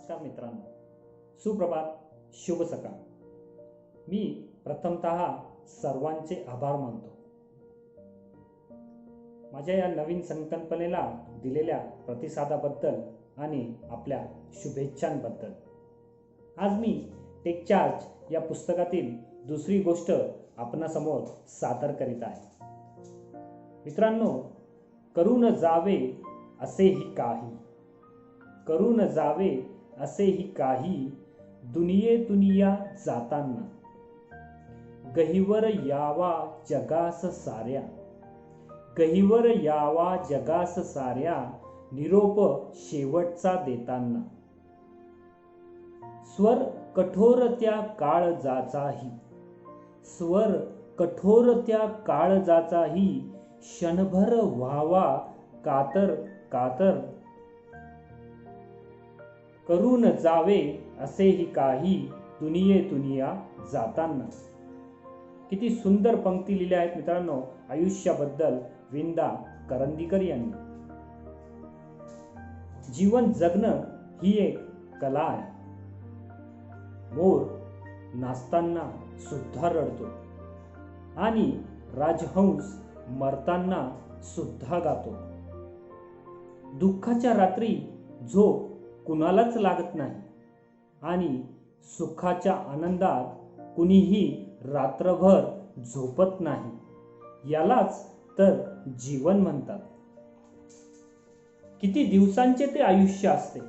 नमस्कार मित्रांनो, सुप्रभात, शुभ सकाळ. मी प्रथमतः सर्वांचे आभार मानतो माझ्या या नवीन संकल्पनेला दिलेल्या प्रतिसादाबद्दल आणि आपल्या शुभेच्छांबद्दल. आज मी टेक चार्ज या पुस्तकातील दुसरी गोष्ट आपणासमोर सादर करीत आहे. मित्रांनो, करून जावे असेही काही, करून जावे असेही काही, दुनियेतुनिया जाताना, गहिवर यावा जगास साऱ्या, गहिवर यावा जगास साऱ्या, निरोप शेवटचा देताना. स्वर कठोर त्या काळजाचाही, स्वर कठोर त्या काळजाचाही, क्षणभर व्हावा कातर कातर, करून जावे असेही काही, दुनियेतुनिया जाताना. किती सुंदर पंक्ती लिहिल्या आहेत मित्रांनो आयुष्याबद्दल विंदा करंदीकर यांनी. जीवन जगणं ही एक कला आहे. मोर नाचताना सुद्धा रडतो आणि राजहंस मरताना सुद्धा गातो. दुःखाच्या रात्री झोप कुणालाच लागत नाही आणि सुखाच्या आनंदात कुणीही रात्रभर झोपत नाही. यालाच तर जीवन म्हणतात. किती दिवसांचे ते आयुष्य असते.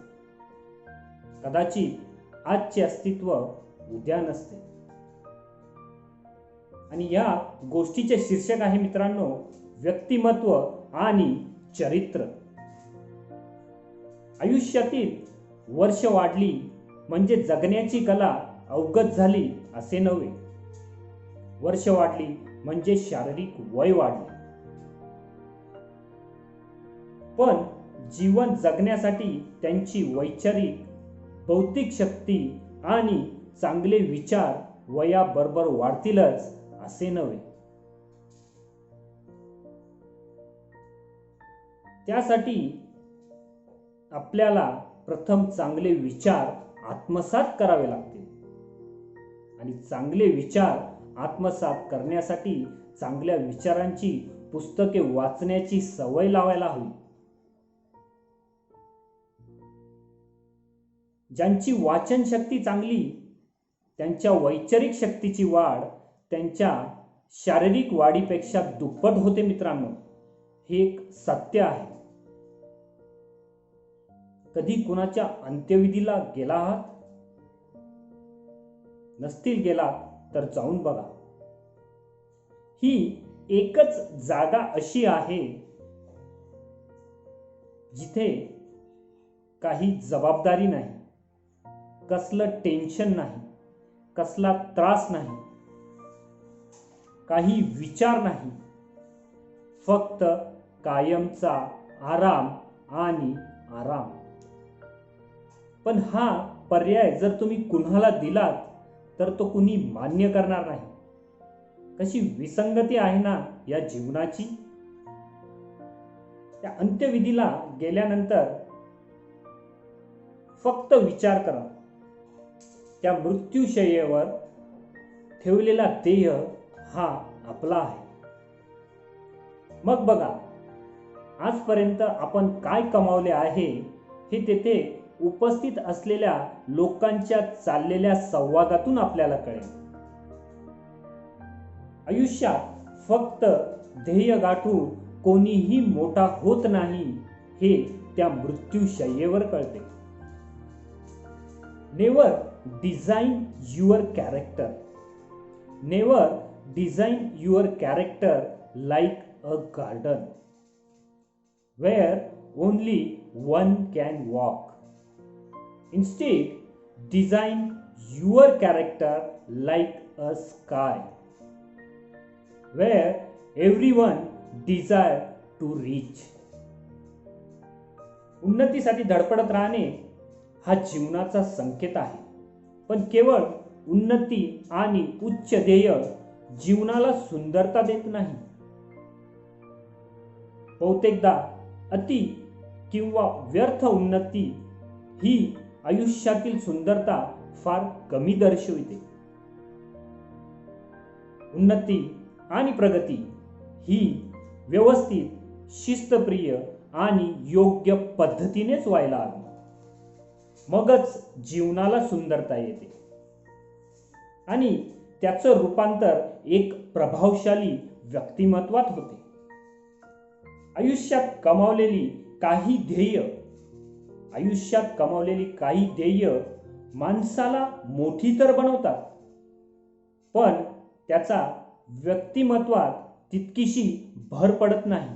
कदाचित आजचे अस्तित्व उद्या नसते. आणि या गोष्टीचे शीर्षक आहे मित्रांनो, व्यक्तिमत्व आणि चरित्र. आयुष्यातील वर्ष वाढली म्हणजे जगण्याची कला अवगत झाली असे नव्हे. वर्ष वाढली म्हणजे शारीरिक वय वाढले. पण जीवन जगण्यासाठी त्यांची वैचारिक बौद्धिक शक्ती आणि चांगले विचार वयाबरोबर वाढतीलच असे नव्हे. त्यासाठी आपल्याला प्रथम चांगले विचार आत्मसात करावे लागतील आणि चांगले विचार आत्मसात करण्यासाठी चांगल्या विचारांची पुस्तके वाचण्याची सवय लावायला हवी. ज्यांची वाचन शक्ती चांगली त्यांच्या वैचारिक शक्तीची वाढ त्यांच्या शारीरिक वाढीपेक्षा दुप्पट होते मित्रांनो. हे एक सत्य आहे. कधी कुणाच्या अंत्यविधीला गेला आहात? नसतील गेला तर जाऊन बघा. ही एकच जागा अशी आहे जिथे काही जबाबदारी नाही, कसलं टेन्शन नाही, कसला त्रास नाही, काही विचार नाही, फक्त कायमचा आराम आणि आराम. पण हा पर्याय जर तुम्ही कुणाला दिलात तर तो कुणी मान्य करणार नाही. कशी विसंगती आहे ना या जीवनाची. त्या अंत्यविधीला गेल्यानंतर फक्त विचार करा, त्या मृत्यूशय्येवर ठेवलेला देह हा आपला आहे. मग बघा, आजपर्यंत आपण काय कमावले आहे हे तेथे उपस्थित असलेल्या लोकांच्या चाललेल्या संवादातून आपल्याला कळेल. आयुष्यात फक्त ध्येय गाठून कोणीही मोठा होत नाही हे त्या मृत्यूशय्येवर कळते. Never design your character, never design your character like a garden where only one can walk. Instead, design your character like a sky where everyone desire to reach. उन्नतीसाठी धडपडत राहणे हा जीवनाचा संकेत आहे. पण केवळ उन्नती आणि उच्च ध्येय जीवनाला सुंदरता देत नाही. बहुतेकदा अति किंवा व्यर्थ उन्नती ही आयुष्यातील सुंदरता फार कमी दर्शविते. उन्नती आणि प्रगती ही व्यवस्थित, शिस्तप्रिय आणि योग्य पद्धतीनेच व्हायला हवी. मगच जीवनाला सुंदरता येते आणि त्याचं रूपांतर एक प्रभावशाली व्यक्तिमत्वात होते. आयुष्यात कमावलेली काही ध्येय माणसाला मोठी तर बनवतात, पण त्याचा व्यक्तिमत्वात तितकीशी भर पडत नाही.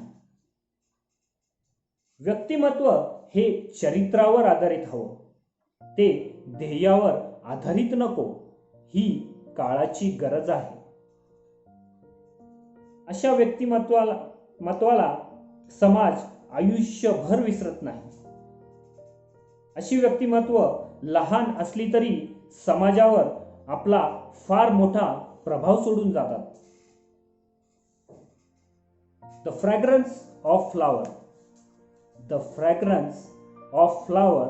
व्यक्तिमत्व हे चरित्रावर आधारित हवं, ते ध्येयावर आधारित नको, ही काळाची गरज आहे. अशा व्यक्तिमत्वाला समाज आयुष्यभर विसरत नाही. अशी व्यक्तिमत्व लहान असली तरी समाजावर आपला फार मोठा प्रभाव सोडून जातात. The fragrance of flower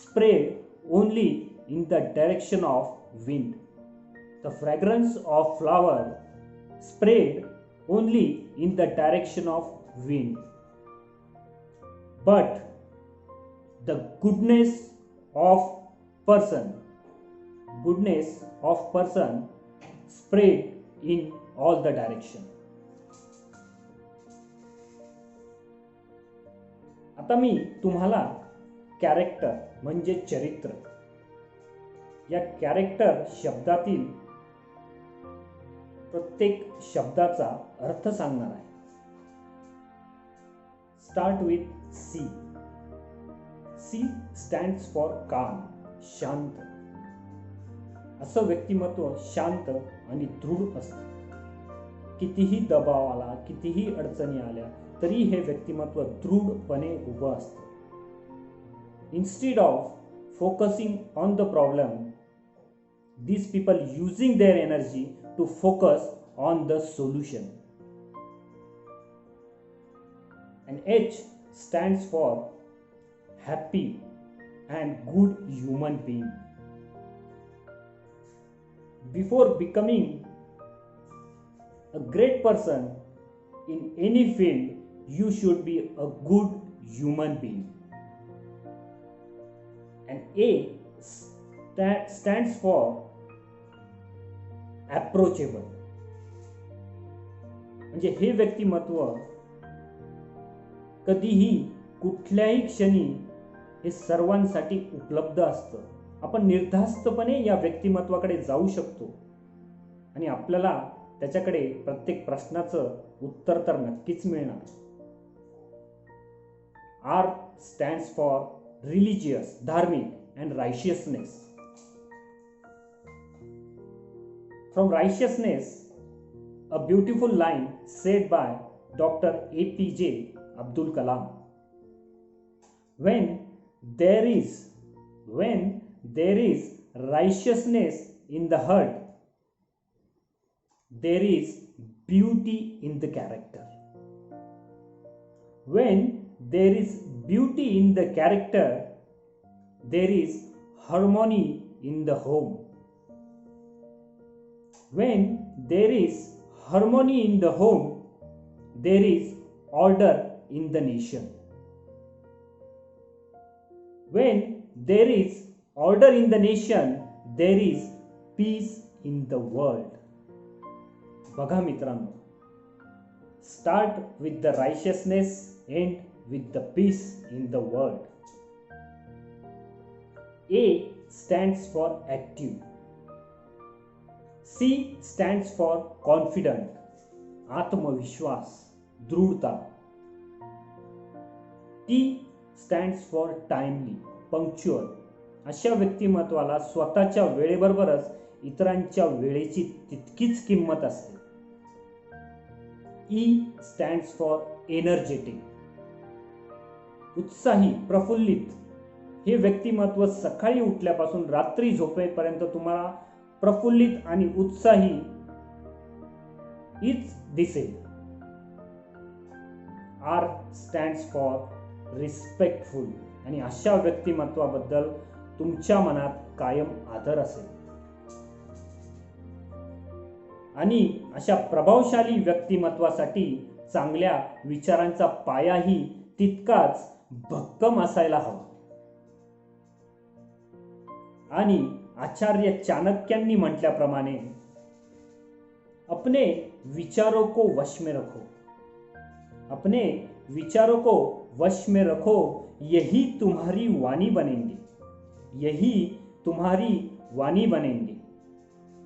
spread only in the direction of wind. The fragrance of flower spread only in the direction of wind. But the goodness of person spread in all the direction. आता मी तुम्हाला character म्हणजे चरित्र या character शब्दातील प्रत्येक शब्दाचा अर्थ सांगणार आहे. Start with C. C stands for calm, शांत. असं व्यक्तिमत्व शांत आणि दृढ असतं. कितीही दबाव आला, कितीही अडचणी आल्या तरी हे व्यक्तिमत्व दृढपणे उभं असतं. Instead of focusing on the problem, these people using their energy to focus on the solution. And H stands for happy and good human being. Before becoming a great person in any field, you should be a good human being. And A stands for approachable. म्हणजे हे व्यक्तिमत्व कधीही कुठल्याही क्षणी हे सर्वांसाठी उपलब्ध असतं. आपण निर्धास्तपणे या व्यक्तिमत्वाकडे जाऊ शकतो आणि आपल्याला त्याच्याकडे प्रत्येक प्रश्नाचं उत्तर तर नक्कीच मिळणार. R stands for religious, धार्मिक, and righteousness. From righteousness, a beautiful line said by Dr. APJ Abdul Kalam. When there is righteousness in the heart, there is beauty in the character. When there is beauty in the character, there is harmony in the home. When there is harmony in the home, there is order in the nation. When there is order in the nation, there is peace in the world. बघा मित्रांनो, start with the righteousness, end with the peace in the world. A stands for active. C stands for confident, आत्मविश्वास, दृढता. T stands for timely, punctual. अशा व्यक्तिमत्वाला स्वतःच्या वेळेबरोबरच इतरांच्या वेळेची तितकीच किंमत असते. E stands for energetic, उत्साही, प्रफुल्लित. हे व्यक्तिमत्व सकाळी उठल्यापासून रात्री झोपेपर्यंत तुम्हाला प्रफुल्लित आणि उत्साही हीच दिसेल. R stands for रिस्पेक्टफुल, आणि अशा व्यक्तिमत्वाबद्दल तुमच्या मनात कायम आदर असेल. आणि अशा प्रभावशाली व्यक्तिमत्वासाठी चांगल्या विचारांचा पायाही तितकाच भक्कम असायला हवा. आणि आचार्य चाणक्यांनी म्हटल्याप्रमाणे अपने विचारों को वश में रखो, अपने विचारों को वश में रखो, यही तुम्हारी वाणी बनेंगे, यही तुम्हारी वाणी बनेंगे.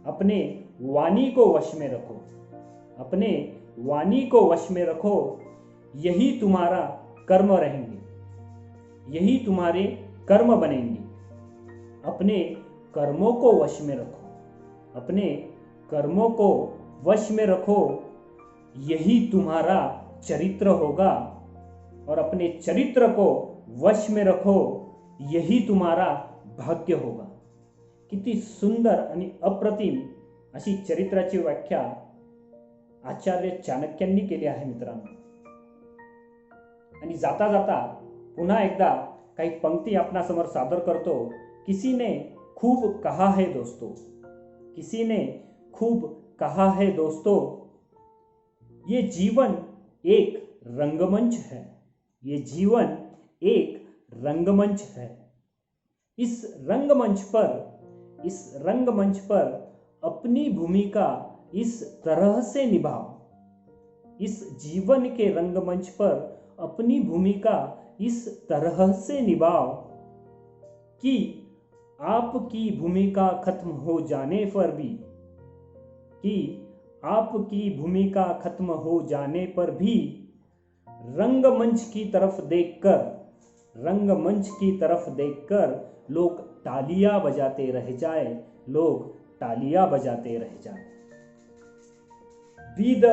अपने वाणी को वश में रखो, अपने वाणी को वश में रखो, यही तुम्हारा कर्म रहेंगे, यही तुम्हारे कर्म बनेंगे. अपने कर्मों को वश में रखो, अपने कर्मों को वश में रखो, यही तुम्हारा चरित्र होगा. और अपने चरित्र को वश में रखो, यही तुम्हारा भाग्य होगा. किती सुंदर आणि अप्रतिम अशी चरित्राची व्याख्या आचार्य चाणक्यांनी केली आहे मित्रांनो. आणि जाता जाता पुन्हा एकदा काही पंक्ती आपणासमोर सादर करतो. किसी ने खूब कहा है दोस्तों, किसी ने खूब कहा है दोस्तों, ये जीवन एक रंगमंच है, ये जीवन एक रंगमंच है. इस रंगमंच पर अपनी भूमिका इस तरह से निभाओ, इस जीवन के रंगमंच पर अपनी भूमिका इस तरह से निभाओ कि आपकी भूमिका खत्म हो जाने पर भी, कि आपकी भूमिका खत्म हो जाने पर भी रंगमंच की तरफ देखकर लोग तालियां बजाते रह जाए, लोग तालियां बजाते रह जाए. Be the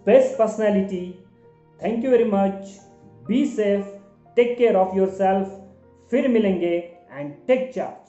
best personality. Thank you very much. Be safe, take care of yourself. फिर मिलेंगे एंड टेक चार्ज.